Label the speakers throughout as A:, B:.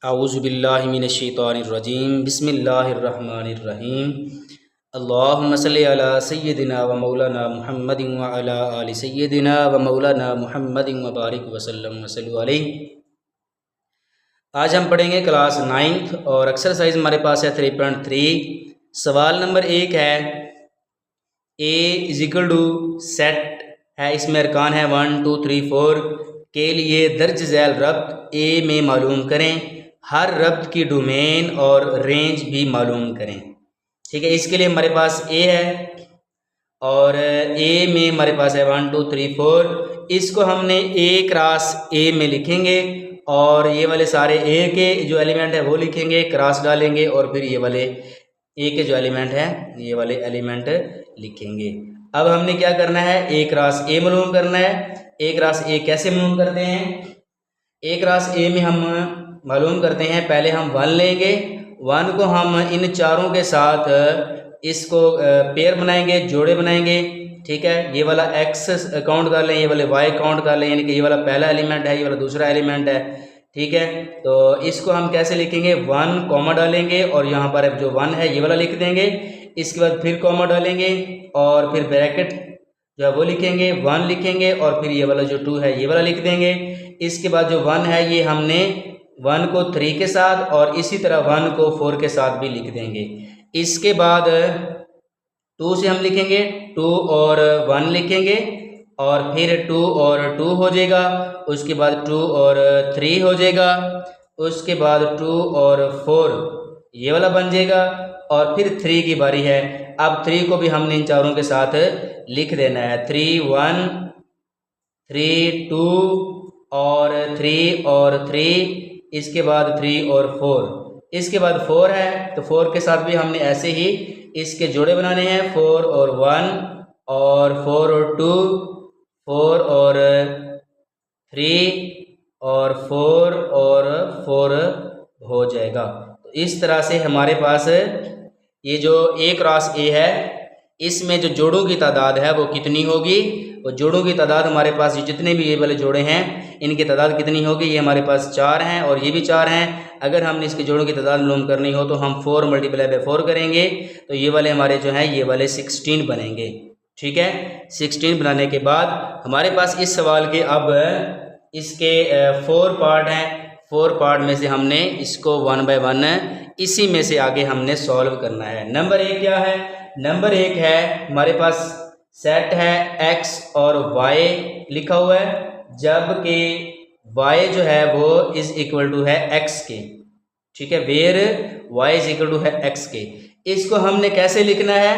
A: औज़ुबिल्लाहि मिनश्शैतानिर्रजीम बिस्मिल्लाहिर्रहमानिर्रहीम अल्लाहुम्मा सल्लि अला सय्यिदिना व मौलाना मुहम्मदिन व अला आलि सय्यिदिना व मौलाना मुहम्मदिन व बारिक वसल्लम वसल्लु अलैहि। आज हम पढ़ेंगे क्लास 9th और एक्सरसाइज हमारे पास है 3.3। सवाल नंबर 1 है ए इज इक्वल टू सेट है, इसमें अरकान है 1 2 3 4 के लिए दर्ज झैल रब्त ए में मालूम करें, हर रब्त की डोमेन और रेंज भी मालूम करें। ठीक है, इसके लिए हमारे पास ए है और ए में हमारे पास है 1 2 3 4। इसको हमने ए क्रॉस ए में लिखेंगे और ये वाले सारे ए के जो एलिमेंट है वो लिखेंगे, क्रॉस डालेंगे और फिर ये वाले ए के जो एलिमेंट है ये वाले एलिमेंट लिखेंगे। अब हमने क्या करना है, ए क्रॉस ए मालूम करना है। ए क्रॉस ए कैसे मालूम करते हैं? ए क्रॉस ए में हम मालूम करते हैं, पहले हम 1 लेंगे, 1 को हम इन चारों के साथ इसको पेयर बनाएंगे, जोड़े बनाएंगे। ठीक है, ये वाला एक्स काउंट कर लें, ये वाले वाई काउंट कर लें, यानी कि ये वाला पहला एलिमेंट है, ये वाला दूसरा एलिमेंट है। ठीक है, तो इसको हम कैसे लिखेंगे, 1 कॉमा डालेंगे और यहाँ पर जो 1 है ये वाला लिख देंगे। इसके बाद फिर कॉमा डालेंगे और फिर ब्रैकेट जो है वो लिखेंगे, 1 लिखेंगे और फिर ये वाला जो 2 है ये वाला लिख देंगे। इसके बाद जो 1 है ये हमने 1 को 3 के साथ और इसी तरह 1 को 4 के साथ भी लिख देंगे। इसके बाद 2 से हम लिखेंगे, 2 और 1 लिखेंगे और फिर 2 और 2 हो जाएगा। उसके बाद 2 और 3 हो जाएगा। उसके बाद 2 और 4 ये वाला बन जाएगा और फिर 3 की बारी है। अब 3 को भी हमने इन चारों के साथ लिख देना है, 3 1 3 2 और 3 और 3। इसके बाद 3 और 4, इसके बाद 4 है तो 4 के साथ भी हमने ऐसे ही इसके जोड़े बनाने हैं, 4 और 1 और 4 और 2, 4 और 3 और 4 और 4 हो जाएगा। तो इस तरह से हमारे पास ये जो ए क्रॉस ए है इसमें जो जोड़ों की तादाद है वो कितनी होगी, वो जोड़ों की तादाद हमारे पास जितने भी ये वाले जोड़े हैं इनकी तादाद कितनी होगी, ये हमारे पास 4 हैं और ये भी 4 हैं। अगर हमने इसके जोड़ों की तादाद मालूम करनी हो तो हम 4 × 4 करेंगे तो ये वाले हमारे जो हैं ये वाले 16 बनेंगे। ठीक है, 16 बनाने के बाद हमारे पास इस सवाल के अब इसके 4 पार्ट हैं। 4 पार्ट में से हमने इसको 1 बाय 1 इसी में से आगे हमने सॉल्व करना है। नंबर 1 क्या है? नंबर 1 है हमारे पास सेट है x और y लिखा हुआ है, जबकि y जो है वो इज इक्वल टू है x के। ठीक है, where y is equal to है x के। इसको हमने कैसे लिखना है?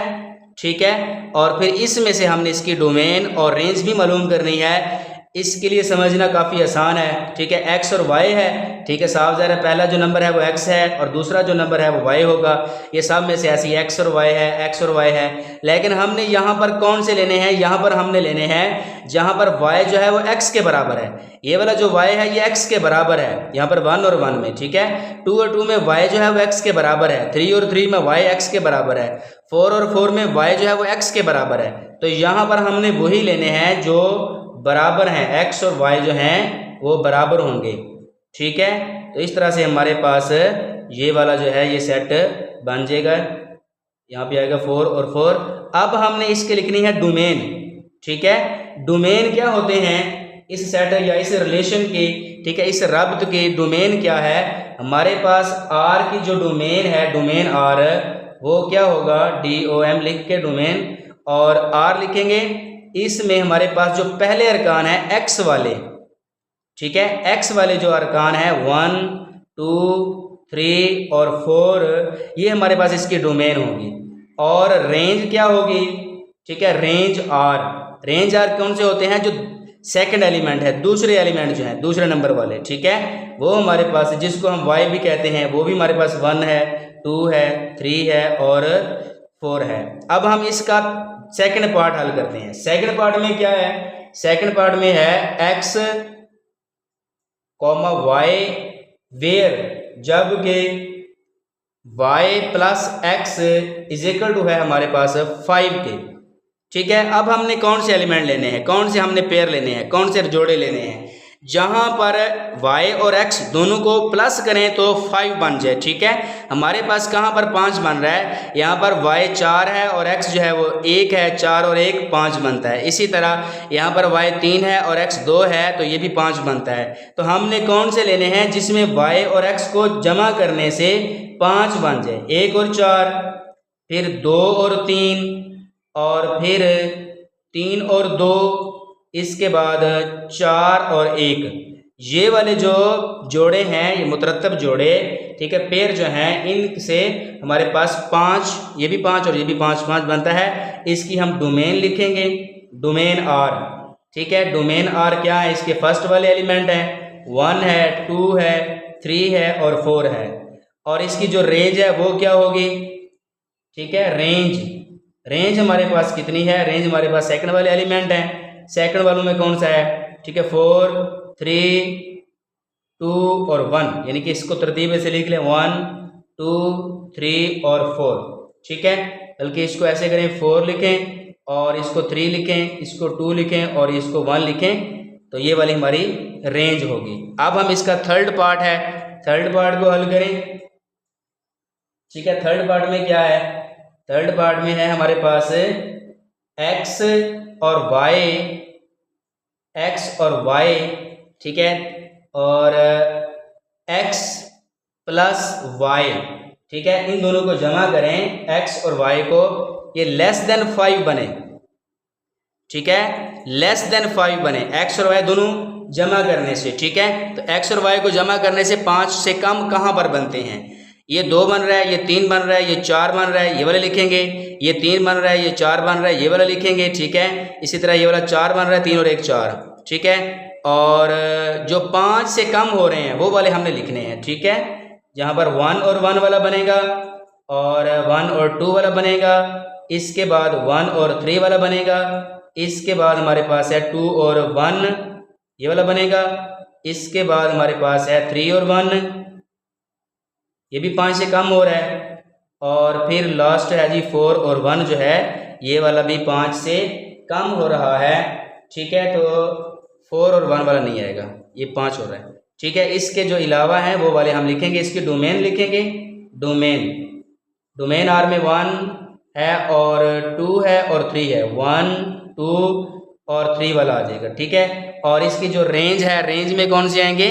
A: ठीक है, और फिर इसमें से हमने इसकी डोमेन और रेंज भी मालूम करनी है। इसके लिए समझना काफ़ी आसान है। ठीक है, x और y है। ठीक है, साफ ज़ाहिर है पहला जो नंबर है वो x है और दूसरा जो नंबर है वो y होगा। ये सब में से ऐसी x और y है, x और y है। लेकिन हमने यहाँ पर कौन से लेने हैं? यहाँ पर हमने लेने हैं जहाँ पर y जो है वो x के बराबर है। ये वाला जो y है ये x के बराबर है, यहाँ पर 1 और 1 में। ठीक है, 2 और 2 में y जो है वो x के बराबर है, 3 और 3 में y x के बराबर है, 4 और 4 में y जो है वो x के बराबर है। तो यहाँ पर हमने वही लेने हैं जो बराबर हैं, x और y जो हैं वो बराबर होंगे। ठीक है, तो इस तरह से हमारे पास ये वाला जो है ये सेट बन जाएगा। यहाँ पे आएगा 4 और 4। अब हमने इसके लिखनी है डोमेन। ठीक है, डोमेन क्या होते हैं इस सेट या इस रिलेशन की? ठीक है, इस रब्त की डोमेन क्या है? हमारे पास r की जो डोमेन है, डोमेन r वो क्या होगा, DOM लिख के डोमेन और r लिखेंगे। इसमें हमारे पास जो पहले अरकान है x वाले, ठीक है, x वाले जो अरकान है 1 2 3 और 4 ये हमारे पास इसकी डोमेन होगी। और रेंज क्या होगी? ठीक है, रेंज r कौन से होते हैं? जो सेकंड एलिमेंट है, दूसरे एलिमेंट जो है दूसरे नंबर वाले। ठीक है, वो हमारे पास जिसको हम y भी कहते हैं वो भी हमारे पास 1 है, 2 है, 3 है और 4 है। अब हम इसका सेकंड पार्ट हल करते हैं। सेकंड पार्ट में क्या है? सेकंड पार्ट में है x, y वेयर जबकि y plus x is equal to है हमारे पास 5 के। ठीक है, अब हमने कौन से एलिमेंट लेने हैं, कौन से हमने पेयर लेने हैं, कौन से जोड़े लेने हैं? जहाँ पर y और x दोनों को प्लस करें तो 5 बन जाए। ठीक है, हमारे पास कहाँ पर 5 बन रहा है, यहाँ पर y 4 है और x जो है वो 1 है, 4 और 1 5 बनता है। इसी तरह यहाँ पर y 3 है और x 2 है तो ये भी 5 बनता है। तो हमने कौन से लेने हैं जिसमें y और x को जमा करने से 5 बन जाए। 1 और 4, फिर 2 और 3, और फिर 3 और 2, इसके बाद 4 और 1। ये वाले जो जोड़े हैं ये मुतरत्तब जोड़े, ठीक है, पेयर जो हैं इनसे हमारे पास 5, ये भी 5 और ये भी 5 5 बनता है। इसकी हम डोमेन लिखेंगे, डोमेन आर। ठीक है, डोमेन आर क्या है, इसके फर्स्ट वाले एलिमेंट हैं, 1 है, 2 है, 3 है और 4 है। और इसकी जो रेंज है वो क्या होगी, ठीक है, रेंज हमारे पास कितनी है, रेंज हमारे पास सेकंड वाले एलिमेंट हैं। सेकंड वालों में कौन सा है, ठीक है, 4 3 2 और 1, यानी कि इसको तरतीब से लिख लें 1 2 3 और 4। ठीक है, बल्कि इसको ऐसे करें 4 लिखें और इसको 3 लिखें, इसको 2 लिखें और इसको 1 लिखें, तो ये वाली हमारी रेंज होगी। अब हम इसका थर्ड पार्ट है, थर्ड पार्ट को हल करें। ठीक है, थर्ड पार्ट में क्या है, थर्ड पार्ट में है हमारे पास x और y, ठीक है, और x प्लस y, ठीक है, इन दोनों को जमा करें x और y को, ये लेस देन 5 बने। ठीक है, लेस देन 5 बने x और y दोनों जमा करने से। ठीक है, तो x और y को जमा करने से 5 से कम कहाँ पर बनते हैं, ये 2 बन रहा है, ये 3 बन रहा है, ये 4 बन रहा है, ये वाला लिखेंगे, ये 3 बन रहा है, ये 4 बन रहा है, ये वाला लिखेंगे। ठीक है, इसी तरह ये वाला 4 बन रहा है, 3 और 1 4। ठीक है, और जो 5 से कम हो रहे हैं वो वाले हमने लिखने हैं। ठीक है, जहाँ पर 1 और 1 वाला बनेगा और 1 और 2 वाला बनेगा, इसके बाद 1 और 3 वाला बनेगा, इसके बाद हमारे पास है 2 और 1 ये वाला बनेगा, इसके बाद हमारे पास है 3 और 1, ये भी 5 से कम हो रहा है, और फिर लास्ट है जी 4 और 1 जो है ये वाला भी 5 से कम हो रहा है। ठीक है, तो 4 और 1 वाला नहीं आएगा, ये 5 हो रहा है। ठीक है, इसके जो अलावा हैं वो वाले हम लिखेंगे, इसकी डोमेन लिखेंगे, डोमेन आर में 1 है और 2 है और 3 है, 1 2 और 3 वाला आ जाएगा। ठीक है, और इसकी जो रेंज है, रेंज में कौन से आएंगे,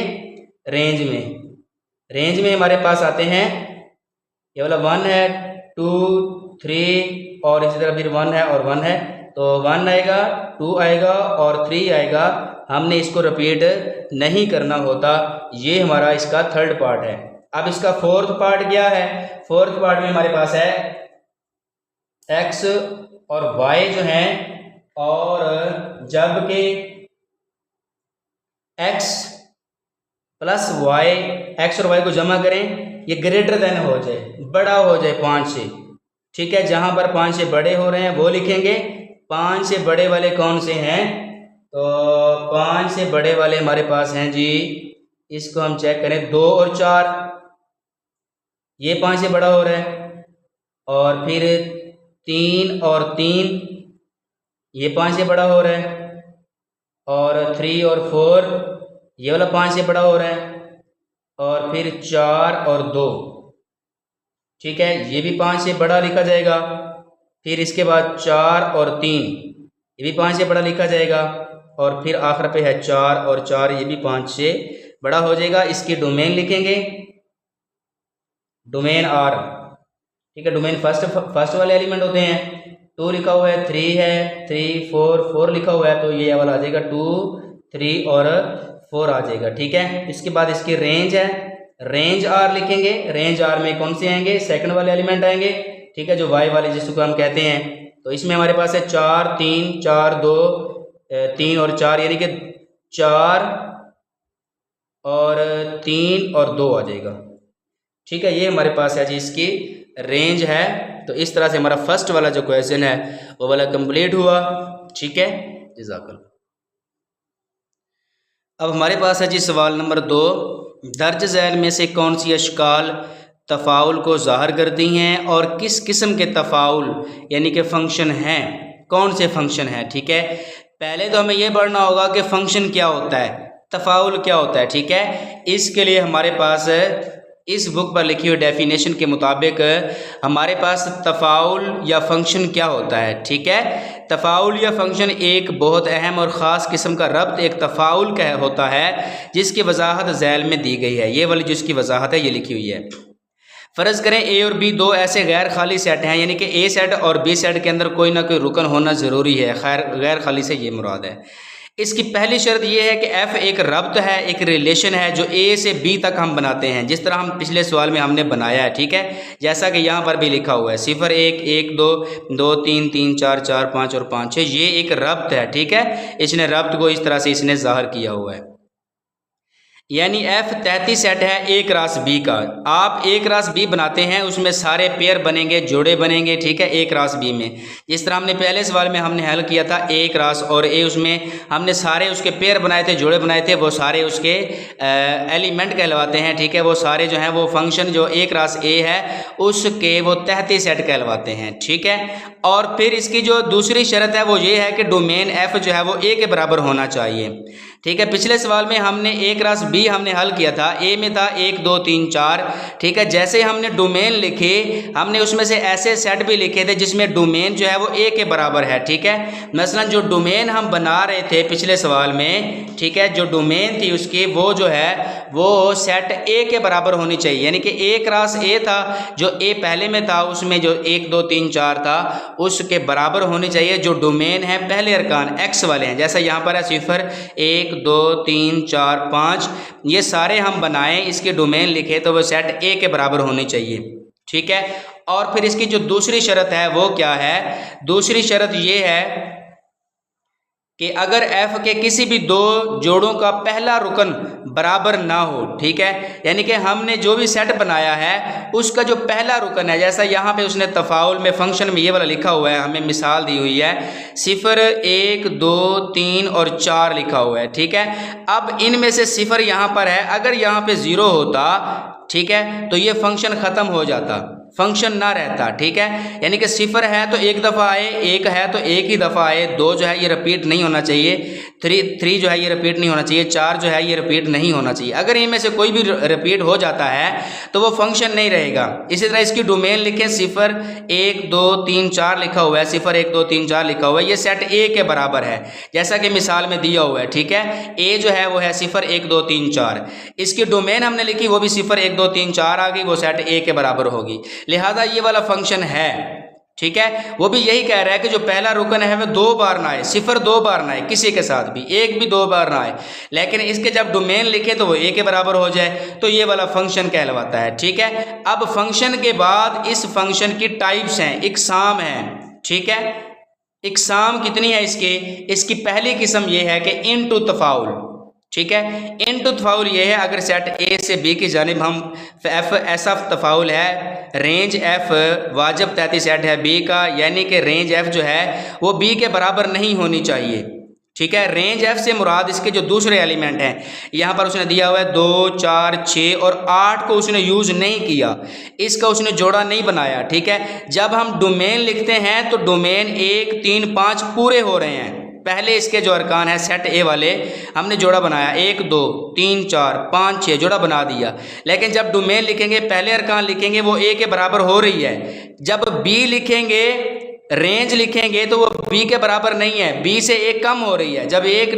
A: रेंज में हमारे पास आते हैं, ये वाला 1 है 2 3 और इसी तरह फिर 1 है और 1 है, तो 1 आएगा, 2 आएगा और 3 आएगा। हमने इसको रिपीट नहीं करना होता। ये हमारा इसका थर्ड पार्ट है। अब इसका फोर्थ पार्ट क्या है, फोर्थ पार्ट में हमारे पास है x और y जो हैं, और जबकि x प्लस y, x और y को जमा करें, ये ग्रेटर देन हो जाए, बड़ा हो जाए 5 से। ठीक है, जहां पर 5 से बड़े हो रहे हैं वो लिखेंगे। 5 से बड़े वाले कौन से हैं, तो 5 से बड़े वाले हमारे पास हैं जी, इसको हम चेक करें 2 और 4, ये 5 से बड़ा हो रहा है, और फिर 3 और 3 ये 5 से बड़ा हो रहा है, और 3 और 4 ये वाला 5 से बड़ा हो रहा है, और फिर 4 और 2, ठीक है, ये भी 5 से बड़ा लिखा जाएगा। फिर इसके बाद 4 और 3 ये भी 5 से बड़ा लिखा जाएगा, और फिर आखिर पे है 4 और 4 ये भी 5 से बड़ा हो जाएगा। इसकी डोमेन लिखेंगे, डोमेन आर। ठीक है, डोमेन फर्स्ट वाले एलिमेंट होते हैं, 2 लिखा हुआ है, 3 है, 3 4 लिखा हुआ है, तो ये वाला आ जाएगा 2 3 और 4 आ जाएगा। ठीक है, इसके बाद इसकी रेंज है, रेंज आर लिखेंगे। रेंज आर में कौन से आएंगे, सेकंड वाले एलिमेंट आएंगे। ठीक है, जो वाई वाले जिसको हम कहते हैं, तो इसमें हमारे पास है 4 3 4 2 3 और 4, यानी कि 4 और 3 और 2 आ जाएगा। ठीक है, ये हमारे पास है जी इसकी रेंज है। तो इस तरह से हमारा फर्स्ट वाला जो क्वेश्चन है वो वाला कंप्लीट हुआ। ठीक है, जज़ाकल्लाह। अब हमारे पास है जी सवाल नंबर 2, दर्ज झैल में से कौन सी अशकाल तफ़ाउल को ज़ाहिर करती हैं और किस किस्म के तफ़ाउल यानी कि फ़ंक्शन हैं, कौन से फ़ंक्शन हैं। ठीक है, पहले तो हमें यह पढ़ना होगा कि फ़ंक्शन क्या होता है। तफाउल क्या होता है, ठीक है। इसके लिए हमारे पास इस बुक पर लिखी हुई डेफिनेशन के मुताबिक हमारे पास तफाउल या फंक्शन क्या होता है, ठीक है। तफाउल या फंक्शन एक बहुत अहम और ख़ास किस्म का रब्त एक तफाउल का होता है जिसकी वजाहत झैल में दी गई है। ये वाली जिसकी वजाहत है ये लिखी हुई है। फ़र्ज़ करें ए और बी दो ऐसे गैर खाली सेट हैं, यानी कि ए सेट और बी सेट के अंदर कोई ना कोई रुकन होना ज़रूरी है। खैर गैर खाली से ये मुराद है। इसकी पहली शर्त यह है कि एफ़ एक रब्त है, एक रिलेशन है जो ए से बी तक हम बनाते हैं, जिस तरह हम पिछले सवाल में हमने बनाया है, ठीक है। जैसा कि यहाँ पर भी लिखा हुआ है 0 1 1 2 2 3 3 4 4 5 और 5 6, ये एक रब्त है, ठीक है। इसने रब्त को इस तरह से इसने ज़ाहिर किया हुआ है। यानी एफ तहती सेट है ए क्रॉस बी का। आप ए क्रॉस बी बनाते हैं, उसमें सारे पेयर बनेंगे, जोड़े बनेंगे, ठीक है, ए क्रॉस बी में। जिस तरह हमने पहले सवाल में हमने हल किया था ए क्रॉस और ए, उसमें हमने सारे उसके पेयर बनाए थे, जोड़े बनाए थे, वो सारे उसके एलिमेंट कहलवाते हैं, ठीक है। वो सारे जो हैं वो फंक्शन जो ए क्रॉस ए है उसके वो तहती सेट कहलवाते हैं, ठीक है। और फिर इसकी जो दूसरी शर्त है वो ये है कि डोमेन एफ जो है वो ए के बराबर होना चाहिए, ठीक है। पिछले सवाल में हमने ए क्रॉस बी हमने हल किया था, ए में था 1 2 3 4, ठीक है। जैसे हमने डोमेन लिखे हमने उसमें से ऐसे सेट भी लिखे थे जिसमें डोमेन जो है वो ए के बराबर है, ठीक है। मसलन जो डोमेन हम बना रहे थे पिछले सवाल में, ठीक है, जो डोमेन थी उसकी वो जो है वो सेट ए के बराबर होनी चाहिए, यानी कि ए क्रॉस ए था जो ए पहले में था उसमें जो 1 2 3 4 था उसके बराबर होनी चाहिए जो डोमेन है पहले अरकान एक्स वाले हैं। जैसा यहाँ पर है 0 1 2 3 4 5, ये सारे हम बनाएं, इसके डोमेन लिखे तो वो सेट ए के बराबर होनी चाहिए, ठीक है। और फिर इसकी जो दूसरी शर्त है वो क्या है, दूसरी शर्त ये है कि अगर f के किसी भी दो जोड़ों का पहला रुकन बराबर ना हो, ठीक है, यानी कि हमने जो भी सेट बनाया है उसका जो पहला रुकन है, जैसा यहाँ पे उसने तफाउल में फंक्शन में ये वाला लिखा हुआ है, हमें मिसाल दी हुई है 0 1 2 3 और 4 लिखा हुआ है, ठीक है। अब इनमें से 0 यहाँ पर है, अगर यहाँ पे 0 होता, ठीक है, तो ये फंक्शन ख़त्म हो जाता, फंक्शन ना रहता, ठीक है। यानी कि 0 है तो एक दफ़ा आए, 1 है तो एक ही दफ़ा आए, 2 जो है ये रिपीट नहीं होना चाहिए, 3 जो है ये रिपीट नहीं होना चाहिए, 4 जो है ये रिपीट नहीं होना चाहिए। अगर इनमें से कोई भी रिपीट हो जाता है तो वो फंक्शन नहीं रहेगा। इसी तरह इसकी डोमेन लिखें 0 1 2 3 4 लिखा हुआ है, 0 1 2 3 4 लिखा हुआ है, ये सेट ए के बराबर है जैसा कि मिसाल में दिया हुआ है, ठीक है। ए जो है वो है 0 1 2 3 4, इसकी डोमेन हमने लिखी वो भी 0 1 2 3 4 आ गई, वो सेट ए के बराबर होगी, लिहाजा ये वाला फंक्शन है, ठीक है। वो भी यही कह रहा है कि जो पहला रुकन है वह 2 बार ना आए, 0 2 बार ना आए, किसी के साथ भी 1 भी 2 बार ना आए, लेकिन इसके जब डोमेन लिखे तो वो ए के बराबर हो जाए, तो ये वाला फंक्शन कहलवाता है, ठीक है। अब फंक्शन के बाद इस फंक्शन की टाइप्स हैं, इकसाम हैं, ठीक है। इकसाम कितनी है इसकी पहली किस्म ये है कि इनटू तफाउल, ठीक है। इनटू तफाउल ये है अगर सेट ए से बी की जानिब हम एफ ऐसा तफाउल है, रेंज एफ वाजिब तहती सेट है बी का, यानी कि रेंज एफ जो है वो बी के बराबर नहीं होनी चाहिए, ठीक है। रेंज एफ से मुराद इसके जो दूसरे एलिमेंट हैं, यहाँ पर उसने दिया हुआ है 2 4 6 और 8 को उसने यूज़ नहीं किया, इसका उसने जोड़ा नहीं बनाया, ठीक है। जब हम डोमेन लिखते हैं तो डोमेन 1 3 5 पूरे हो रहे हैं, पहले इसके जो अरकान है सेट ए वाले हमने जोड़ा बनाया 1 2 3 4 5 6 जोड़ा बना दिया, लेकिन जब डोमेन लिखेंगे पहले अरकान लिखेंगे वो ए के बराबर हो रही है, जब बी लिखेंगे रेंज लिखेंगे तो वो बी के बराबर नहीं है, बी से एक कम हो रही है, जब एक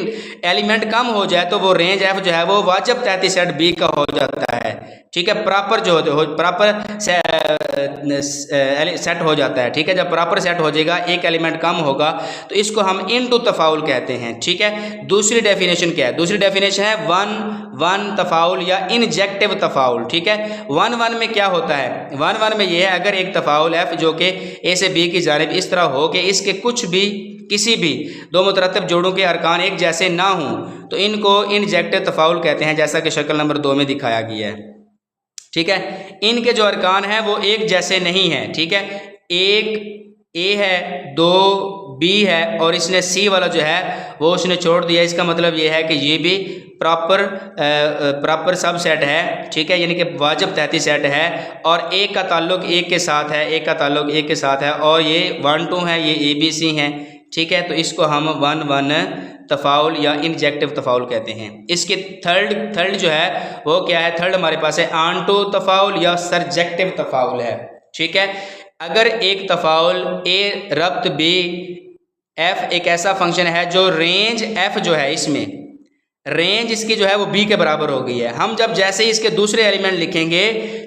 A: एलिमेंट कम हो जाए तो वो रेंज एफ जो है वो वाजिब तहती सेट बी का हो जाता है, ठीक है। प्रॉपर जो प्रॉपर सेट हो जाता है, ठीक है। जब प्रॉपर सेट हो जाएगा एक एलिमेंट कम होगा तो इसको हम इनटू तफाउल कहते हैं, ठीक है। दूसरी डेफिनेशन क्या है, दूसरी डेफिनेशन है 1 1 तफाउल या इनजेक्टिव तफाउल, ठीक है। 1 1 में क्या होता है, 1 1 में ये है अगर एक तफाउल एफ जो कि ए से बी की जानिब इस तरह हो कि इसके कुछ भी किसी भी दो मुतरत्तिब जोड़ों के अरकान एक जैसे ना हों तो इनको इनजेक्टिव तफाउल कहते हैं, जैसा कि शक्ल नंबर 2 में दिखाया गया है, ठीक है। इनके जो अरकान हैं वो एक जैसे नहीं हैं, ठीक है। एक ए है, 2 बी है और इसने सी वाला जो है वो उसने छोड़ दिया, इसका मतलब ये है कि ये भी प्रॉपर सब सेट है, ठीक है, यानी कि वाजिब तहती सेट है और एक का ताल्लुक एक के साथ है, एक का ताल्लुक एक के साथ है और ये 1 2 है, ये ए बी सी हैं, ठीक है, तो इसको हम 1-1 तफाउल या इंजेक्टिव तफाउल कहते हैं। इसके थर्ड जो है वो क्या है, थर्ड हमारे पास है आंटो तफाउल या सरजेक्टिव तफाउल है। ठीक है, अगर एक तफाउल ए रब्त बी एफ एक ऐसा फंक्शन है जो रेंज एफ जो है, इसमें रेंज इसकी जो है वो बी के बराबर हो गई है। हम जब जैसे ही इसके दूसरे एलिमेंट लिखेंगे,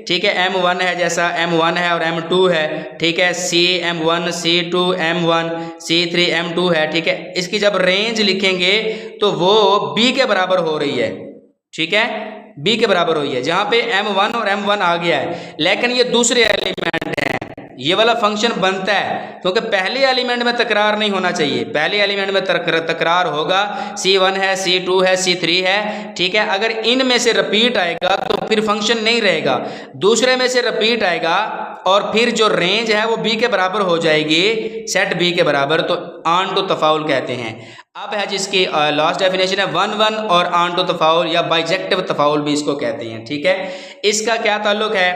A: ठीक है, m1 है, जैसा m1 है और m2 है, ठीक है, c m1 c2 m1 c3 m2 है, ठीक है, इसकी जब रेंज लिखेंगे तो वो b के बराबर हो रही है। ठीक है, b के बराबर हुई है, जहाँ पे m1 और m1 आ गया है, लेकिन ये दूसरे एलिमेंट हैं, ये वाला फंक्शन बनता है क्योंकि पहले एलिमेंट में तकरार नहीं होना चाहिए। पहले एलिमेंट में तकरार होगा, c1 है, c2 है, c3 है, ठीक है, अगर इनमें से रिपीट आएगा तो फिर फंक्शन नहीं रहेगा। दूसरे में से रिपीट आएगा और फिर जो रेंज है वो b के बराबर हो जाएगी, सेट b के बराबर, तो आंटो तफाउल कहते हैं। अब है जिसकी लास्ट डेफिनेशन है 1-1 और आंटो तफाउल या बाइजेक्टिव तफाउल भी इसको कहते हैं। ठीक है, इसका क्या ताल्लुक है,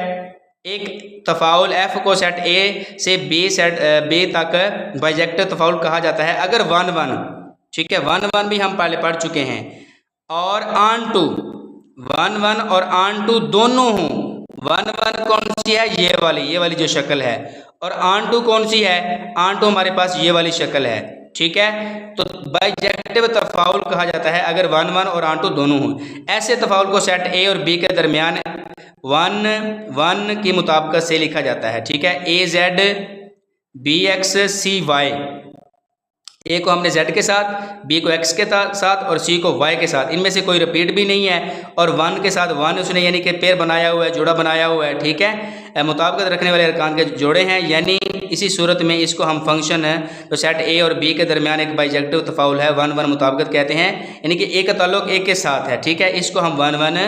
A: एक तफाउल f को सेट a से b तक बाइजेक्टिव तफाउल कहा जाता है अगर 1-1, ठीक है, 1-1 भी हम पहले पढ़ चुके हैं, और आंटू 1-1 और आंटू दोनों हों। 1-1 कौन सी है, ये वाली जो शक्ल है, और आंटू कौन सी है, आंटू हमारे पास ये वाली शक्ल है। ठीक है, तो बाइजेक्टिव तफाउल कहा जाता है अगर 1-1 और आंटू दोनों हों। ऐसे तफाउल को सेट ए और बी के दरमियान 1-1 की मुताबिकत से लिखा जाता है। ठीक है, ए जेड बी एक्स सी वाई, ए को हमने z के साथ, b को x के साथ और c को y के साथ, इनमें से कोई रिपीट भी नहीं है, और 1 के साथ 1 उसने यानी कि पेयर बनाया हुआ है, जोड़ा बनाया हुआ है। ठीक है, मुताबिकत रखने वाले अरकान के जोड़े हैं, यानी इसी सूरत में इसको हम फंक्शन तो सेट a और b के दरमियान एक बाइजेक्टिव तफाउल है 1-1 मुताबिकत कहते हैं, यानी कि ए का ताल्लुक एक के साथ है। ठीक है, इसको हम 1-1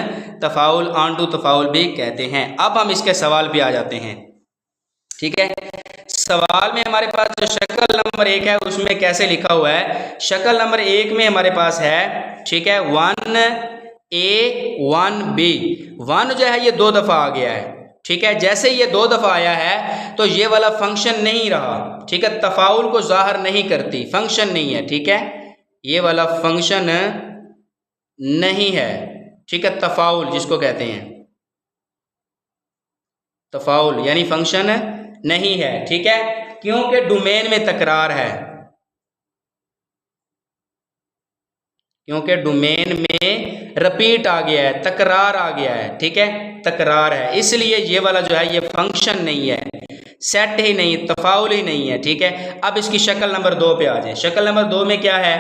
A: तफाउल आंटू तफाउल भी कहते हैं। अब हम इसके सवाल पे आ जाते हैं। ठीक है, सवाल में हमारे पास जो शक्ल नंबर 1 है उसमें कैसे लिखा हुआ है, शक्ल नंबर 1 में हमारे पास है, ठीक है, 1a 1b, 1 जो है ये 2 दफ़ा आ गया है। ठीक है, जैसे ये 2 दफ़ा आया है तो ये वाला फंक्शन नहीं रहा। ठीक है, तफाउल को जाहिर नहीं करती, फंक्शन नहीं है। ठीक है, ये वाला फंक्शन नहीं है। ठीक है, तफाउल जिसको कहते हैं, तफाउल यानी फंक्शन नहीं है। ठीक है, क्योंकि डोमेन में तकरार है, क्योंकि डोमेन में रिपीट आ गया है, तकरार आ गया है। ठीक है, तकरार है, इसलिए ये वाला जो है ये फंक्शन नहीं है, सेट ही नहीं, तफाउल ही नहीं है। ठीक है, अब इसकी शक्ल नंबर 2 पे आ जाए। शक्ल नंबर 2 में क्या है,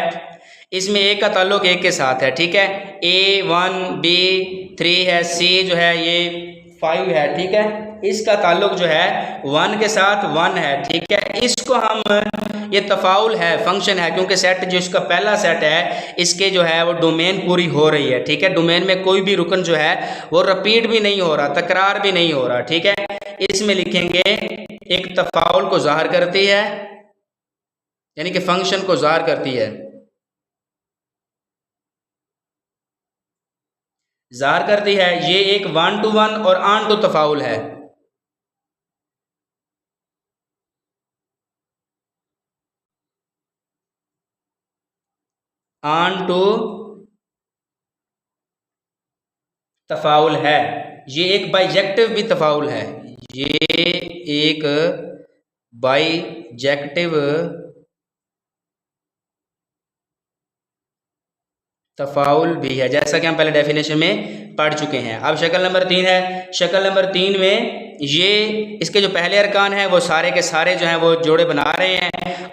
A: इसमें ए का ताल्लुक एक के साथ है। ठीक है, a1 b3 है, c जो है ये 5 है। ठीक है, इसका ताल्लुक जो है 1 के साथ 1 है। ठीक है, इसको हम, ये तफाउल है, फंक्शन है, क्योंकि सेट जो इसका पहला सेट है इसके जो है वो डोमेन पूरी हो रही है। ठीक है, डोमेन में कोई भी रुकन जो है वो रिपीट भी नहीं हो रहा, तकरार भी नहीं हो रहा। ठीक है, इसमें लिखेंगे एक तफाउल को ज़ाहिर करती है, यानी कि फंक्शन को ज़ाहिर करती है, ज़ाहिर करती है। ये एक 1-1 और आंटू तफाउल है। आंटू तफाउल है, ये एक बाइजेक्टिव भी तफाउल है, ये एक बाइजेक्टिव तफाउल भी है, जैसा कि हम पहले डेफिनेशन में पढ़ चुके हैं। अब शक्ल नंबर 3 है। शक्ल नंबर 3 में ये इसके जो पहले अरकान हैं वो सारे के सारे जो हैं वो जोड़े बना रहे हैं,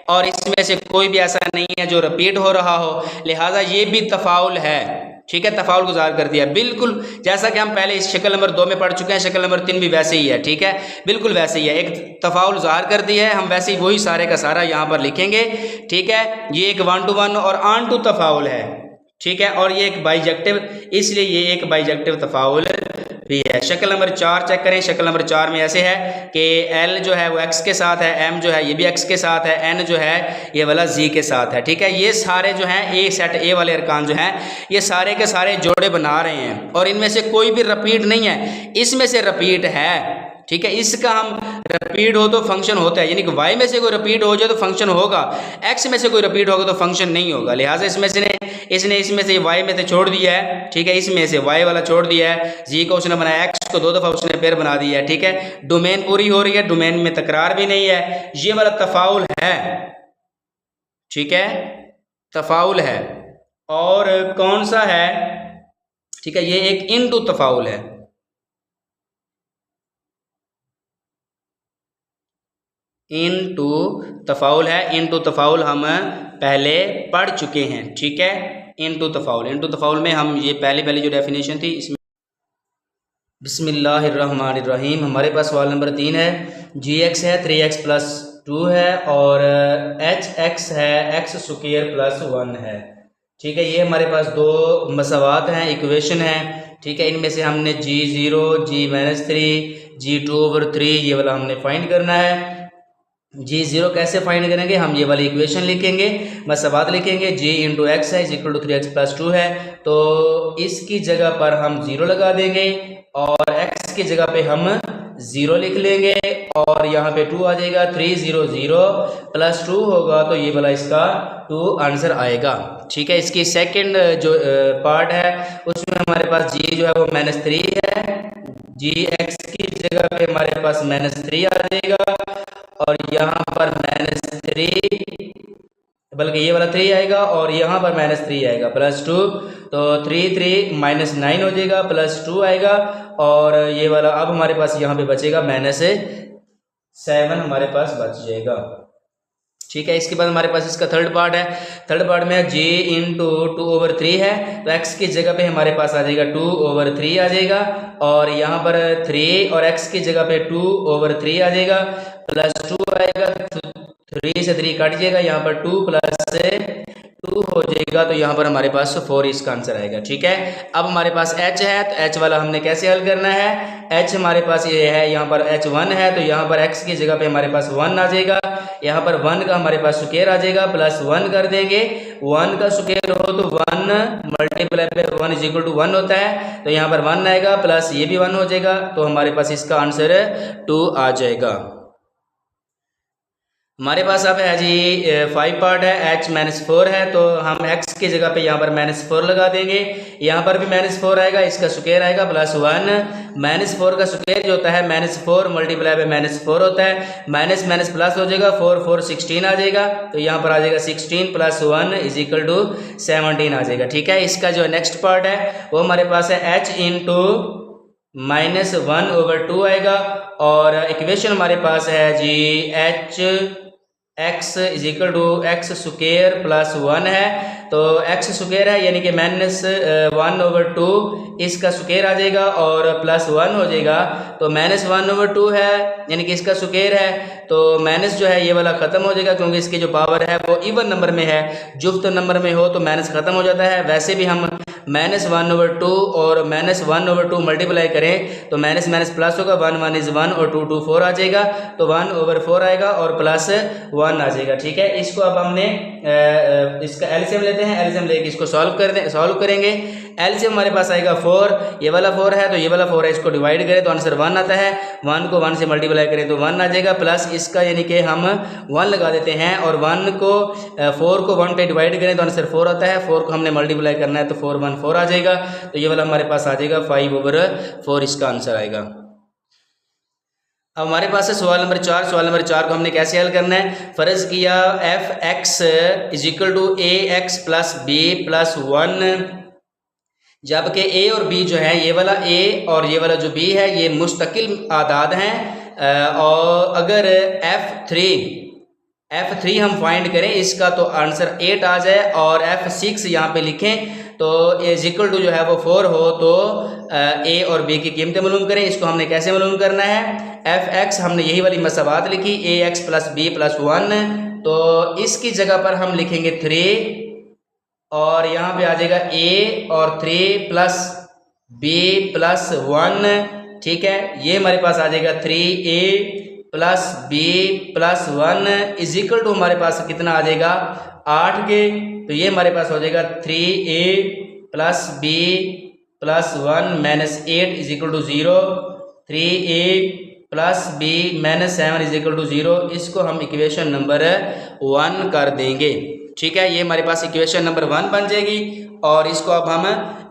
A: और इसमें से कोई भी ऐसा नहीं है जो रिपीट हो रहा हो, लिहाजा ये भी तफाउल है। ठीक है, तफाउल को ज़ाहिर कर दिया, बिल्कुल जैसा कि हम पहले इस शक्ल नंबर 2 में पढ़ चुके हैं। शक्ल नंबर 3 भी वैसे ही है। ठीक है, बिल्कुल वैसे ही है, एक तफाउल ज़ाहिर कर दी है, हम वैसे ही वही सारे का सारा यहाँ पर लिखेंगे। ठीक है, ये एक 1-1 और आंटू तफाउल है। ठीक है, और ये एक बाइजेक्टिव, इसलिए ये एक बाइजेक्टिव तफाउल भी है। शक्ल नंबर 4 चेक करें। शक्ल नंबर 4 में ऐसे है कि L जो है वो X के साथ है, M जो है ये भी X के साथ है, N जो है ये वाला Z के साथ है। ठीक है, ये सारे जो हैं ए सेट ए वाले अरकान जो हैं ये सारे के सारे जोड़े बना रहे हैं, और इनमें से कोई भी रिपीट नहीं है। इसमें से रिपीट है, ठीक है। इसका हम रिपीट हो तो फंक्शन होता है, यानी कि y में से कोई रिपीट हो जाए तो फंक्शन होगा, x में से कोई रिपीट होगा तो फंक्शन नहीं होगा। लिहाजा इसमें से इसने इसमें से y में से छोड़ दिया है, ठीक है, इसमें से y वाला छोड़ दिया है, g को उसने बनाया, x को 2 दफ़ा उसने फिर बना दिया है, ठीक है। डोमेन पूरी हो रही है, डोमेन में तकरार भी नहीं है, ये वाला तफाउल है, ठीक है, तफाउल है। और कौन सा है, ठीक है, ये एक इनटू तफाउल है, इनटू तफाउल है। इनटू तफाउल हम पहले पढ़ चुके हैं, ठीक है। इनटू तफाउल में हम ये पहली जो डेफिनेशन थी इसमें बिस्मिल्लाहिर्रहमानिर्रहीम। हमारे पास सवाल नंबर 3 है, जी एक्स है 3x + 2 है और एच एक्स है x² + 1 है, ठीक है। ये हमारे पास दो मसावात हैं, इक्वेशन है, ठीक है। इनमें से हमने g0, g-3, g2/3 ये वाला हमने फाइंड करना है। g0 कैसे फाइंड करेंगे, हम ये वाली इक्वेशन लिखेंगे, मसावात लिखेंगे, g × x है = 3x + 2 है, तो इसकी जगह पर हम 0 लगा देंगे और x की जगह पे हम 0 लिख लेंगे और यहाँ पे 2 आ जाएगा, 3 0 0 + 2 होगा, तो ये वाला इसका 2 आंसर आएगा, ठीक है। इसकी सेकंड जो पार्ट है उसमें हमारे पास g जो है वो -3 है, जी एक्स की जगह पे हमारे पास -3 आ जाएगा और यहाँ पर -3, बल्कि ये वाला 3 आएगा और यहाँ पर -3 आएगा, +2, तो 3 3 -9 हो जाएगा, +2 आएगा और ये वाला अब हमारे पास यहाँ पे बचेगा -7 हमारे पास बच जाएगा, ठीक है। इसके बाद हमारे पास इसका थर्ड पार्ट है, थर्ड पार्ट में g × 2/3 है, तो x की जगह पे हमारे पास आ जाएगा 2/3 आ जाएगा और यहाँ पर 3 और x की जगह पे 2/3 आ जाएगा, +2 आएगा, 3 से 3 कट जाएगा, यहाँ पर 2 + 2 हो जाएगा, तो यहाँ पर हमारे पास 4 इसका आंसर आएगा, ठीक है। अब हमारे पास h है, तो h वाला हमने कैसे हल करना है, h हमारे पास ये है, यहाँ पर h1 है, तो यहाँ पर x की जगह पे हमारे पास 1 आ जाएगा, यहाँ पर 1 का हमारे पास स्क्वायर आ जाएगा, +1 कर देंगे, 1 का स्क्वायर हो तो 1 मल्टीप्लाई पे 1 = 1 होता है, तो यहाँ पर 1 आएगा, प्लस ये भी 1 हो जाएगा, तो हमारे पास इसका आंसर 2 आ जाएगा। हमारे पास अब है जी 5 पार्ट है, h -4 है, तो हम x की जगह पे यहाँ पर -4 लगा देंगे, यहाँ पर भी -4 आएगा, इसका स्क्वायर आएगा, +1, -4 का स्क्वायर जो होता है -4 मल्टीप्लाई पे -4 होता है, माइनस प्लस हो जाएगा, 4 4 16 आ जाएगा, तो यहाँ पर आ जाएगा 16 + 1 = 17 आ जाएगा, ठीक है। इसका जो नेक्स्ट पार्ट है वो हमारे पास है h × -1/2 आएगा और इक्वेशन हमारे पास है जी h x = x² + 1 है, तो x² है यानी कि -1/2 इसका स्क्वायर आ जाएगा और +1 हो जाएगा, तो -1/2 है यानी कि इसका स्क्वायर है, तो माइनस जो है ये वाला ख़त्म हो जाएगा क्योंकि इसकी जो पावर है वो इवन नंबर में है, जुफ्त नंबर में हो तो माइनस ख़त्म हो जाता है। वैसे भी हम -1/2 और -1/2 मल्टीप्लाई करें तो माइनस प्लस होगा, 1 1 = 1 और 2 2 4 आ जाएगा, तो 1/4 आएगा और +1 आ जाएगा, ठीक है। इसको अब हमने इसका एलसीएम लेते हैं, एलसीएम लेके इसको सॉल्व करेंगे। एलसीएम हमारे पास आएगा 4, ये वाला 4 है तो ये वाला 4 है, इसको डिवाइड करें तो आंसर 1 आता है, 1 को 1 से मल्टीप्लाई करें तो 1 आ जाएगा, प्लस इसका यानी कि हम 1 लगा देते हैं और 4 को 1 पे डिवाइड करें तो आंसर 4 आता है, 4 को हमने मल्टीप्लाई करना है तो 4 1 4 आ जाएगा, तो ये वाला हमारे पास आ जाएगा 5/4 इसका आंसर आएगा। अब हमारे पास है सवाल नंबर 4। सवाल नंबर 4 को हमने कैसे हल करना है, फ़र्ज़ किया f(x) = ax + b + 1, जबकि a और b जो है, ये वाला a और ये वाला जो b है ये मुस्तकिल आदाद हैं, और अगर f3 हम फाइंड करें इसका तो आंसर 8 आ जाए और f6 यहाँ पे लिखें तो = जो है वो 4 हो तो a और b की कीमतें मालूम करें। इसको हमने कैसे मालूम करना है, f(x) हमने यही वाली मसावात लिखी, ax + b + 1, तो इसकी जगह पर हम लिखेंगे 3 और यहाँ पे आ जाएगा a और 3 + b + 1, ठीक है। ये हमारे पास आ जाएगा 3a + b + 1 = हमारे पास कितना आ जाएगा 8 के, तो ये हमारे पास हो जाएगा 3a + b + 1 - 8 = 0, 3a plus B minus 7 is equal to 0, इसको हम इक्वेशन नंबर 1 कर देंगे। ठीक है, ये हमारे पास इक्वेशन नंबर 1 बन जाएगी। और इसको अब हम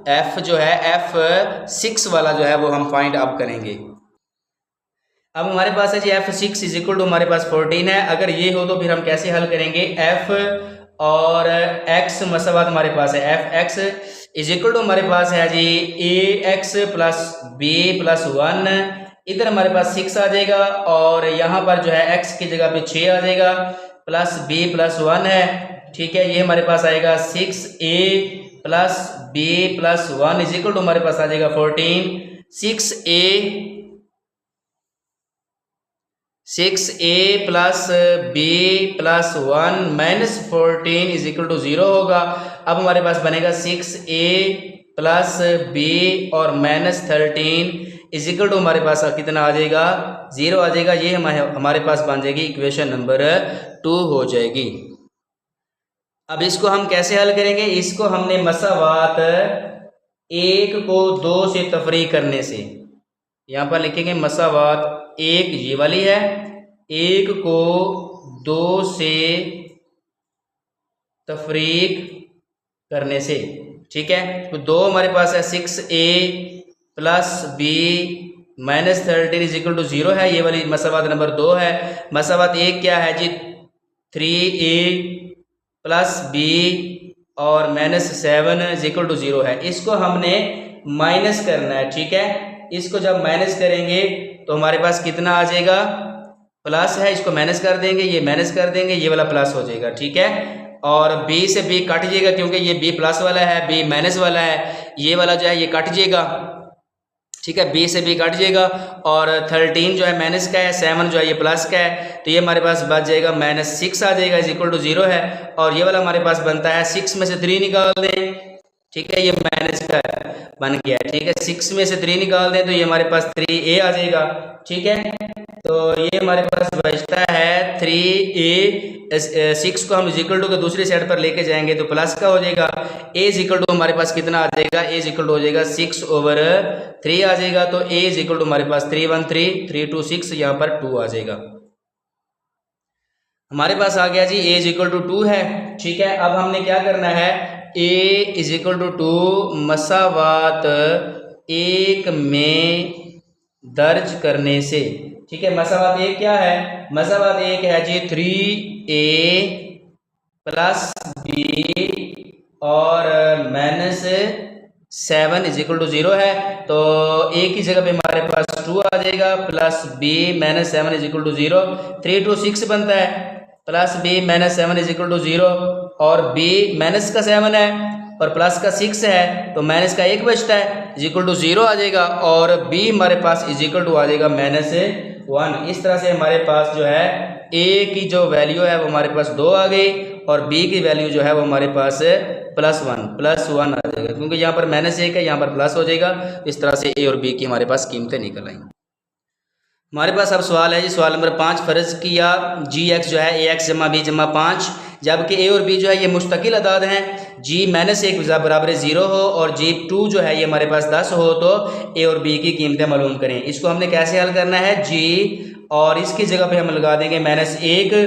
A: एफ जो है F6 वाला जो है वो हम फाइंड अप करेंगे। अब हमारे पास है जी F6 इज इक्वल टू हमारे पास 14 है। अगर ये हो तो फिर हम कैसे हल करेंगे, F और x मसवात हमारे पास है Fx इज इक्वल टू हमारे पास है जी ax प्लस b प्लस 1, इधर हमारे पास 6 आ जाएगा और यहाँ पर जो है x की जगह पे 6 आ जाएगा प्लस b प्लस 1 है। ठीक है, ये हमारे पास आएगा 6a plus b plus 1 is equal to हमारे पास आ जाएगा 14। 6a plus b plus 1 minus 14 is equal to 0 होगा। अब हमारे पास बनेगा 6a प्लस b और माइनस 13 इज इक्वल टू हमारे पास कितना आ जाएगा, 0 आ जाएगा। ये हमारे पास बन जाएगी इक्वेशन नंबर 2 हो जाएगी। अब इसको हम कैसे हल करेंगे, इसको हमने मसावात 1 को 2 से तफरीक करने से, यहाँ पर लिखेंगे मसावात 1 ये वाली है, 1 को 2 से तफरीक करने से। ठीक है, तो 2 हमारे पास है 6a plus b minus 13 is equal to 0 है, ये वाली मसावात नंबर 2 है। मसावात 1 क्या है जी, 3a प्लस b और माइनस 7 इज इक्वल टू 0 है। इसको हमने माइनस करना है। ठीक है, इसको जब माइनस करेंगे तो हमारे पास कितना आ जाएगा, प्लस है, इसको माइनस कर देंगे, ये माइनस कर देंगे, ये वाला प्लस हो जाएगा। ठीक है, और b से b कट जाएगा क्योंकि ये b प्लस वाला है, b माइनस वाला है, ये वाला जो है ये कट जाएगा। ठीक है, b से b कट जाएगा और 13 जो है माइनस का है, 7 जो है ये प्लस का है, तो ये हमारे पास बच जाएगा माइनस 6 आ जाएगा इज इक्वल टू 0 है। और ये वाला हमारे पास बनता है 6 में से 3 निकाल दें। ठीक है, ये माइनस का बन गया। ठीक है, 6 में से 3 निकाल दें तो ये हमारे पास 3a आ जाएगा। ठीक है, तो ये हमारे पास बचता है 3a। 6 को हम इज इक्वल टू के दूसरी साइड पर लेके जाएंगे तो प्लस का हो जाएगा। a इज इक्वल टू हमारे पास कितना आ जाएगा, a इज इक्वल टू हो जाएगा 6/3 आ जाएगा। तो a इज इक्वल टू हमारे पास 313 326, यहाँ पर 2 आ जाएगा। हमारे पास आ गया जी a इज इक्वल टू 2 है। ठीक है, अब हमने क्या करना है, a इज इक्वल टू 2 मसावात 1 में दर्ज करने से। ठीक है, मसावात 1 क्या है, मसावात 1 है जी 3a प्लस b और माइनस 7 इज इक्वल टू 0 है। तो a की जगह पे हमारे पास 2 आ जाएगा plus b minus 7 is equal to 0। 3 2 6 बनता है plus b minus 7 is equal to 0 और b माइनस का 7 है और प्लस का 6 है तो माइनस का 1 बचता है इज इक्वल टू 0 आ जाएगा और b हमारे पास इज इक्वल टू आ जाएगा माइनस 1। इस तरह से हमारे पास जो है a की जो वैल्यू है वो हमारे पास 2 आ गई और b की वैल्यू जो है वो हमारे पास +1 आ जाएगा क्योंकि यहाँ पर -1 है, यहाँ पर प्लस हो जाएगा। इस तरह से a और b की हमारे पास कीमतें निकल आएंगी। हमारे पास अब सवाल है जी, सवाल नंबर 5, फ़र्ज़ किया g(x) जो है ax जमा b जमा 5, जबकि a और b जो है ये मुस्तकिल अदाद हैं। g -1 बराबर 0 हो और g2 जो है ये हमारे पास 10 हो तो a और b की कीमतें मालूम करें। इसको हमने कैसे हल करना है, g और इसकी जगह पे हम लगा देंगे -1,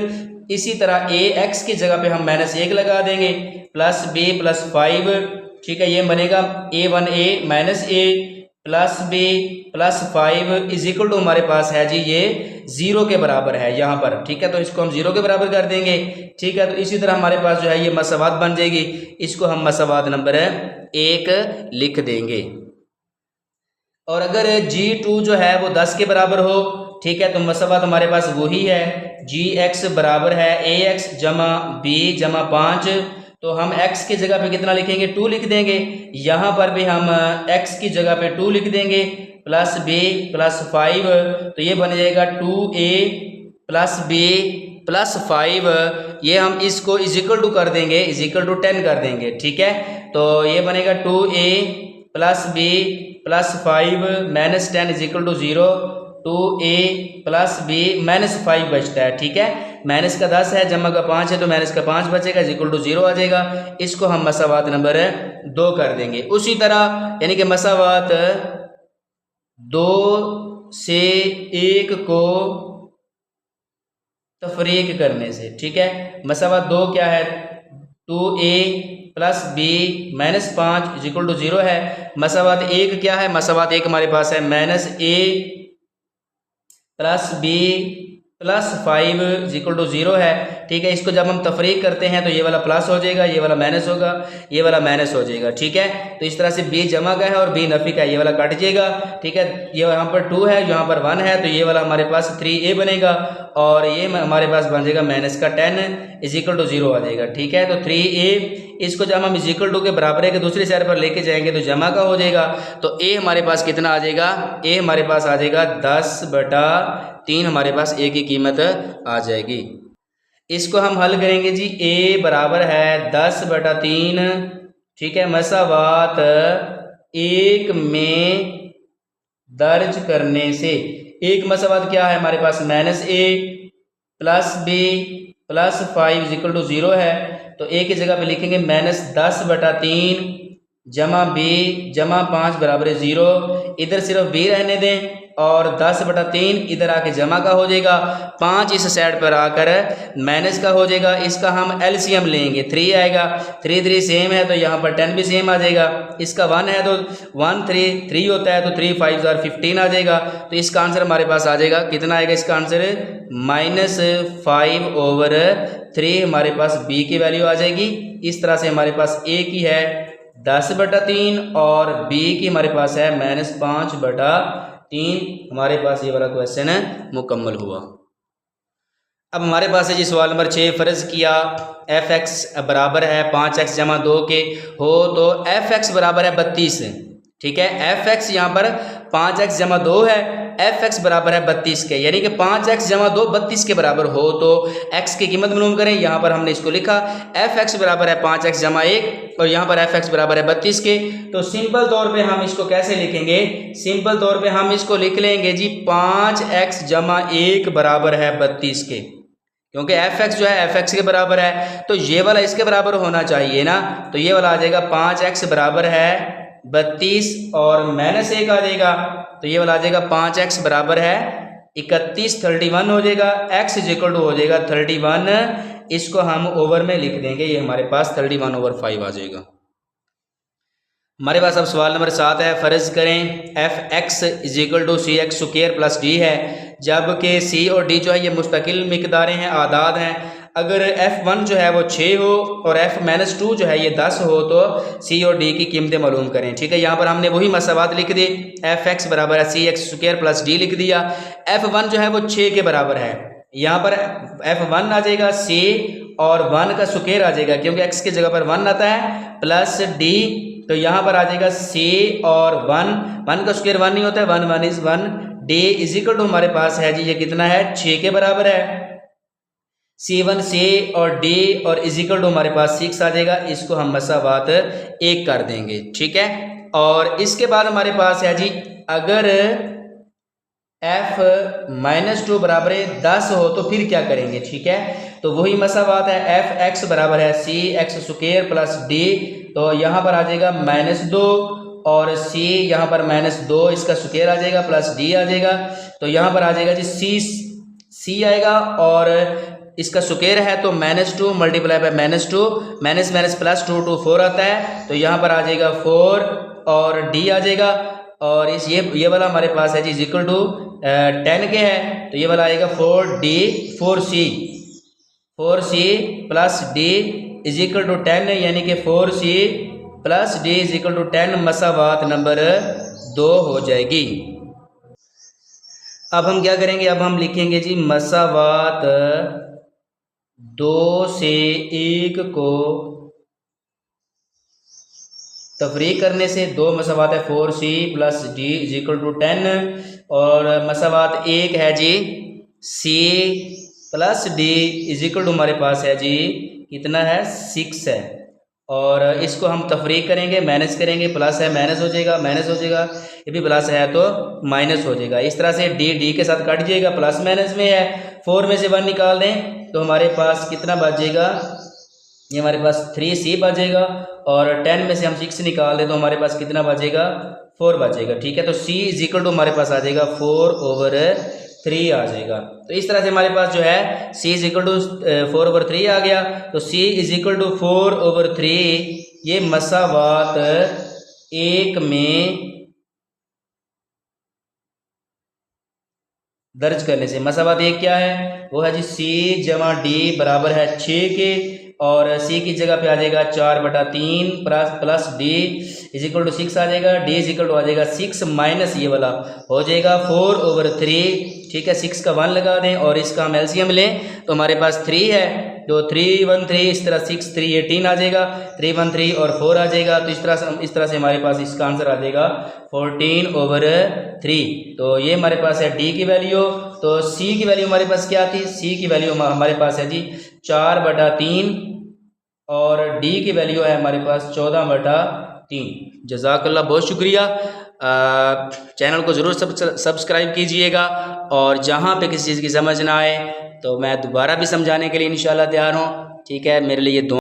A: इसी तरह ax की जगह पे हम -1 लगा देंगे प्लस b प्लस 5। ठीक है, ये बनेगा a1a minus a plus b plus 5 is equal to हमारे पास है जी ये 0 के बराबर है यहाँ पर। ठीक है, तो इसको हम 0 के बराबर कर देंगे। ठीक है, तो इसी तरह हमारे पास जो है ये मसावात बन जाएगी। इसको हम मसावात नंबर 1 लिख देंगे। और अगर g2 जो है वो 10 के बराबर हो, ठीक है, तो मसावात हमारे पास वही है, gx बराबर है ax जमा b जमा 5, तो हम x की जगह पे कितना लिखेंगे, 2 लिख देंगे। यहाँ पर भी हम x की जगह पे 2 लिख देंगे प्लस b प्लस 5, तो ये बन जाएगा 2a प्लस b प्लस 5। ये हम इसको इज इक्वल टू कर देंगे, इज इक्वल टू 10 कर देंगे। ठीक है, तो ये बनेगा 2a plus b plus 5 minus 10 is equal to 0, 2a plus b minus 5 बचता है। ठीक है, माइनस का 10 है, जमा का 5 है, तो माइनस का 5 बचेगा इज इक्वल टू 0 आ जाएगा। इसको हम मसावात नंबर 2 कर देंगे। उसी तरह यानी कि मसावात 2 से एक को तफरीक करने से, ठीक है। मसावत 2 क्या है, 2a plus B minus 5 is equal to 0 है। मसावत 1 क्या है, मसावत 1 हमारे पास है minus a plus B plus 5 is equal to 0 है, ठीक है। इसको जब हम तफरीक करते हैं तो ये वाला प्लस हो जाएगा, ये वाला माइनस होगा, ये वाला माइनस हो जाएगा, ठीक है। तो इस तरह से b जमा का है और b नफी का है, ये वाला कट जाएगा, ठीक है। ये यहाँ पर 2 है, यहाँ पर 1 है, तो ये वाला हमारे पास 3a बनेगा और ये हमारे पास बन जाएगा माइनस का 10 इज इक्वल टू 0 आ जाएगा, ठीक है। तो 3a इसको जब हम इज इक्वल टू के बराबर है के दूसरी साइड पर लेके जाएंगे तो जमा का हो जाएगा। तो a हमारे पास कितना आ जाएगा, a हमारे पास आ जाएगा 10/3, हमारे पास a की कीमत आ जाएगी। इसको हम हल करेंगे जी, a बराबर है 10/3, ठीक है। मसावात 1 में दर्ज करने से, एक मसावात क्या है हमारे पास minus a plus b plus 5 is equal to 0 है। तो a की जगह पे लिखेंगे माइनस 10/3 जमा b जमा 5 बराबर है 0। इधर सिर्फ b रहने दें और 10/3 इधर आके जमा का हो जाएगा, 5 इस साइड पर आकर माइनस का हो जाएगा। इसका हम एलसीएम लेंगे, 3 आएगा, 3 3 सेम है तो यहाँ पर 10 भी सेम आ जाएगा। इसका 1 है तो 1 3 3 होता है तो 3 5 और 15 आ जाएगा। तो इसका आंसर हमारे पास आ जाएगा, कितना आएगा इसका आंसर, -5/3 हमारे पास b की वैल्यू आ जाएगी। इस तरह से हमारे पास a की है 10/3 और b की हमारे पास है -5/3। हमारे पास ये वाला क्वेश्चन मुकम्मल हुआ। अब हमारे पास है जी सवाल नंबर 6। फ़र्ज़ किया f(x) बराबर है 5x जमा 2 के हो तो f(x) बराबर है 32, ठीक है। f(x) यहाँ पर 5x जमा 2 है, f(x) बराबर है 32 के, यानी कि 5x जमा 2 32 के बराबर हो तो x की कीमत मालूम करें। यहाँ पर हमने इसको लिखा f(x) बराबर है 5x जमा 1 और यहाँ पर f(x) बराबर है 32 के। तो सिंपल तौर पे हम इसको कैसे लिखेंगे, सिंपल तौर पे हम इसको लिख लेंगे जी 5x जमा 1 बराबर है 32 के, क्योंकि f(x) जो है f(x) के बराबर है तो ये वाला इसके बराबर होना चाहिए ना। तो ये वाला आ जाएगा 5x बराबर है 32 और -1 आ जाएगा, तो ये वाला आ जाएगा 5x बराबर है 31, 31 हो जाएगा, x इज इक्वल टू हो जाएगा 31। इसको हम ओवर में लिख देंगे, ये हमारे पास 31/5 आ जाएगा। हमारे पास अब सवाल नंबर 7 है। फ़र्ज़ करें f(x) is equal to cx² plus d है, जबकि c और d जो है ये मुस्तकिल मिकदारें हैं, आदाद हैं। अगर f1 जो है वो 6 हो और f-2 जो है ये 10 हो तो c और d की कीमतें मालूम करें, ठीक है। यहाँ पर हमने वही मसावात लिख दी, f(x) बराबर है cx² प्लस d लिख दिया। f1 जो है वो 6 के बराबर है, यहाँ पर f1 आ जाएगा c और 1 का स्क्वायर आ जाएगा, क्योंकि x की जगह पर 1 आता है, प्लस d, तो यहाँ पर आ जाएगा c और 1 का स्क्वायर 1 नहीं होता है, 1 1 is 1, d is equal to हमारे पास है जी ये कितना है 6 के बराबर है, c1 c और d और इज इक्वल टू हमारे पास 6 आ जाएगा। इसको हम मसावात 1 कर देंगे, ठीक है। और इसके बाद हमारे पास है जी अगर f-2 बराबर 10 हो तो फिर क्या करेंगे, ठीक है। तो वही मसावात है, f(x) बराबर है cx² प्लस d, तो यहाँ पर आ जाएगा -2 और c यहाँ पर -2 इसका स्क्वायर आ जाएगा प्लस d आ जाएगा। तो यहाँ पर आ जाएगा जी c आएगा और इसका स्क्वायर है तो -2 multiply by -2, minus minus plus 2 2 4 आता है, तो यहाँ पर आ जाएगा 4 और d आ जाएगा। और इस ये वाला हमारे पास है जी इक्वल टू 10 के है, तो ये वाला आएगा 4c plus d is equal to 10, यानी कि 4c plus d is equal to 10 मसावात नंबर 2 हो जाएगी। अब हम क्या करेंगे, अब हम लिखेंगे जी मसावात 2 से 1 को तफरीक करने से, 2 मसावात है 4c plus d is equal to 10 और मसावात 1 है जी c plus d is equal to हमारे पास है जी कितना है 6 है। और इसको हम तफरीक करेंगे, माइनस करेंगे, प्लस है माइनस हो जाएगा, माइनस हो जाएगा, ये भी प्लस है तो माइनस हो जाएगा। इस तरह से d के साथ कट जाएगा, प्लस माइनस में है, 4 में से 1 निकाल दें तो हमारे पास कितना बच जाएगा, ये हमारे पास 3c बच जाएगा और 10 में से हम 6 निकाल दें तो हमारे पास कितना बचेगा, 4 बचेगा। ठीक है, तो c इज इक्वल टू हमारे पास आ जाएगा 4/3 आ जाएगा। तो इस तरह से हमारे पास जो है c इज इक्वल टू 4/3 आ गया। तो c इज इक्वल टू 4/3 ये मसावात 1 में दर्ज करने से, मसावात 1 क्या है, वो है जी c जमा d बराबर है 6 के, और c की जगह पे आ जाएगा 4/3 plus d is equal to 6 आ जाएगा। d इज इक्वल टू आ जाएगा 6 माइनस ये वाला हो जाएगा 4/3। ठीक है, 6 का 1 लगा दें और इसका हम एलसीएम लें तो हमारे पास 3 है, तो 3 1 3 इस तरह 6 3 18 आ जाएगा, 3 1 3 और 4 आ जाएगा। तो इस तरह से हमारे पास इसका आंसर आ जाएगा 14/3। तो ये हमारे पास है d की वैल्यू। तो c की वैल्यू हमारे पास क्या थी, c की वैल्यू हमारे पास है जी 4/3 और d की वैल्यू है हमारे पास 14/3। जज़ाकल्लाह, बहुत शुक्रिया। चैनल को ज़रूर सब्सक्राइब कीजिएगा, और जहाँ पे किसी चीज़ की समझ ना आए तो मैं दोबारा भी समझाने के लिए इंशाल्लाह तैयार हूँ। ठीक है, मेरे लिए